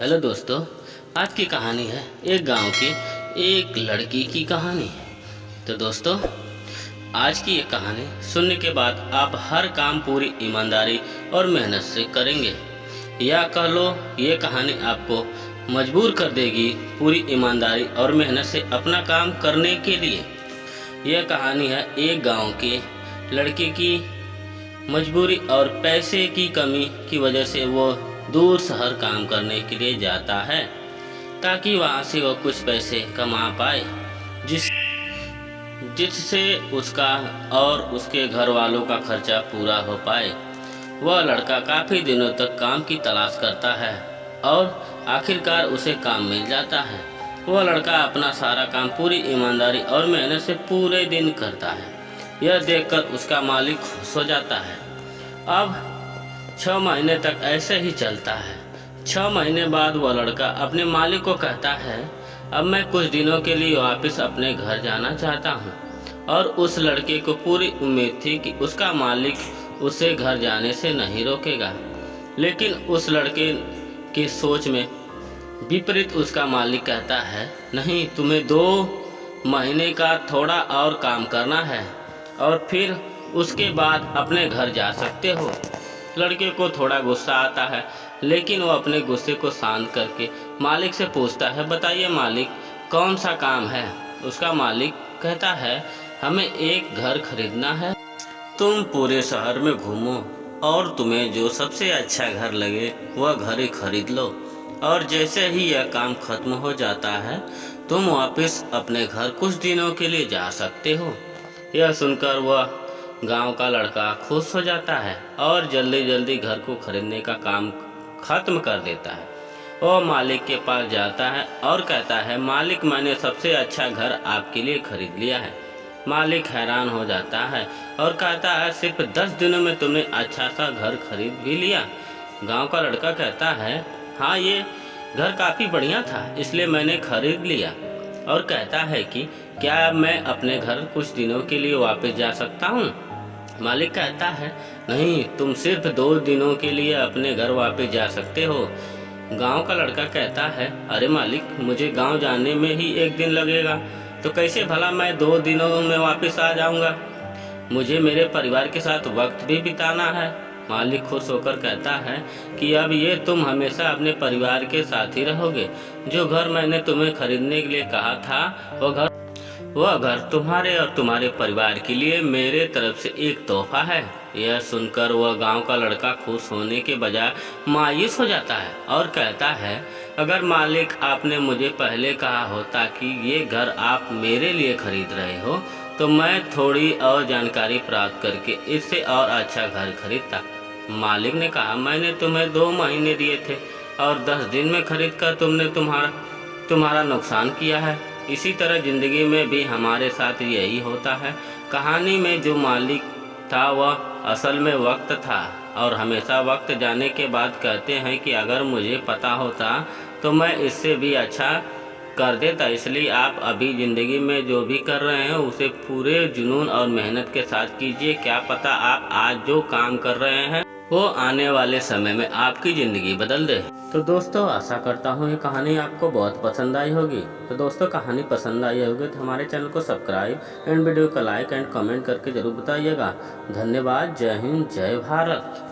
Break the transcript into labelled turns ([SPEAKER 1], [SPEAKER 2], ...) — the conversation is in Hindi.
[SPEAKER 1] हेलो दोस्तों, आज की कहानी है एक गांव की एक लड़की की कहानी। तो दोस्तों, आज की ये कहानी सुनने के बाद आप हर काम पूरी ईमानदारी और मेहनत से करेंगे, या कह लो ये कहानी आपको मजबूर कर देगी पूरी ईमानदारी और मेहनत से अपना काम करने के लिए। यह कहानी है एक गांव के लड़के की मजबूरी और पैसे की कमी की वजह से वो दूर शहर काम करने के लिए जाता है, ताकि वहाँ से वो कुछ पैसे कमा पाए जिससे उसका और उसके घर वालों का खर्चा पूरा हो पाए। वह लड़का काफ़ी दिनों तक काम की तलाश करता है और आखिरकार उसे काम मिल जाता है। वह लड़का अपना सारा काम पूरी ईमानदारी और मेहनत से पूरे दिन करता है। यह देखकर उसका मालिक खुश हो जाता है। अब 6 महीने तक ऐसे ही चलता है। 6 महीने बाद वह लड़का अपने मालिक को कहता है, अब मैं कुछ दिनों के लिए वापस अपने घर जाना चाहता हूँ। और उस लड़के को पूरी उम्मीद थी कि उसका मालिक उसे घर जाने से नहीं रोकेगा, लेकिन उस लड़के की सोच में विपरीत उसका मालिक कहता है, नहीं, तुम्हें 2 महीने का थोड़ा और काम करना है और फिर उसके बाद अपने घर जा सकते हो। लड़के को थोड़ा गुस्सा आता है, लेकिन वो अपने गुस्से को शांत करके मालिक से पूछता है, बताइए मालिक, कौन सा काम है। उसका मालिक कहता है, हमें एक घर खरीदना है। तुम पूरे शहर में घूमो और तुम्हें जो सबसे अच्छा घर लगे वह घर ही खरीद लो, और जैसे ही यह काम खत्म हो जाता है तुम वापस अपने घर कुछ दिनों के लिए जा सकते हो। यह सुनकर वह गांव का लड़का खुश हो जाता है और जल्दी जल्दी घर को खरीदने का काम खत्म कर देता है। वह मालिक के पास जाता है और कहता है, मालिक, मैंने सबसे अच्छा घर आपके लिए खरीद लिया है। मालिक हैरान हो जाता है और कहता है, सिर्फ 10 दिनों में तुमने अच्छा सा घर खरीद भी लिया। गांव का लड़का कहता है, हाँ, ये घर काफ़ी बढ़िया था, इसलिए मैंने खरीद लिया। और कहता है कि क्या मैं अपने घर कुछ दिनों के लिए वापस जा सकता हूँ। मालिक कहता है, नहीं, तुम सिर्फ 2 दिनों के लिए अपने घर वापस जा सकते हो। गांव का लड़का कहता है, अरे मालिक, मुझे गांव जाने में ही 1 दिन लगेगा, तो कैसे भला मैं 2 दिनों में वापस आ जाऊंगा। मुझे मेरे परिवार के साथ वक्त भी बिताना है। मालिक खुश होकर कहता है कि अब ये तुम हमेशा अपने परिवार के साथ ही रहोगे। जो घर मैंने तुम्हें खरीदने के लिए कहा था वह घर तुम्हारे और तुम्हारे परिवार के लिए मेरे तरफ से एक तोहफा है। यह सुनकर वह गांव का लड़का खुश होने के बजाय मायूस हो जाता है और कहता है, अगर मालिक, आपने मुझे पहले कहा होता कि ये घर आप मेरे लिए खरीद रहे हो, तो मैं थोड़ी और जानकारी प्राप्त करके इससे और अच्छा घर खरीदता। मालिक ने कहा, मैंने तुम्हें 2 महीने दिए थे और 10 दिन में खरीद कर तुमने तुम्हारा नुकसान किया है। इसी तरह ज़िंदगी में भी हमारे साथ यही होता है। कहानी में जो मालिक था वह असल में वक्त था, और हमेशा वक्त जाने के बाद कहते हैं कि अगर मुझे पता होता तो मैं इससे भी अच्छा कर देता। इसलिए आप अभी ज़िंदगी में जो भी कर रहे हैं उसे पूरे जुनून और मेहनत के साथ कीजिए। क्या पता आप आज जो काम कर रहे हैं वो आने वाले समय में आपकी ज़िंदगी बदल दे। तो दोस्तों, आशा करता हूँ ये कहानी आपको बहुत पसंद आई होगी। तो दोस्तों, कहानी पसंद आई होगी तो हमारे चैनल को सब्सक्राइब एंड वीडियो को लाइक एंड कमेंट करके ज़रूर बताइएगा। धन्यवाद। जय हिंद, जय भारत।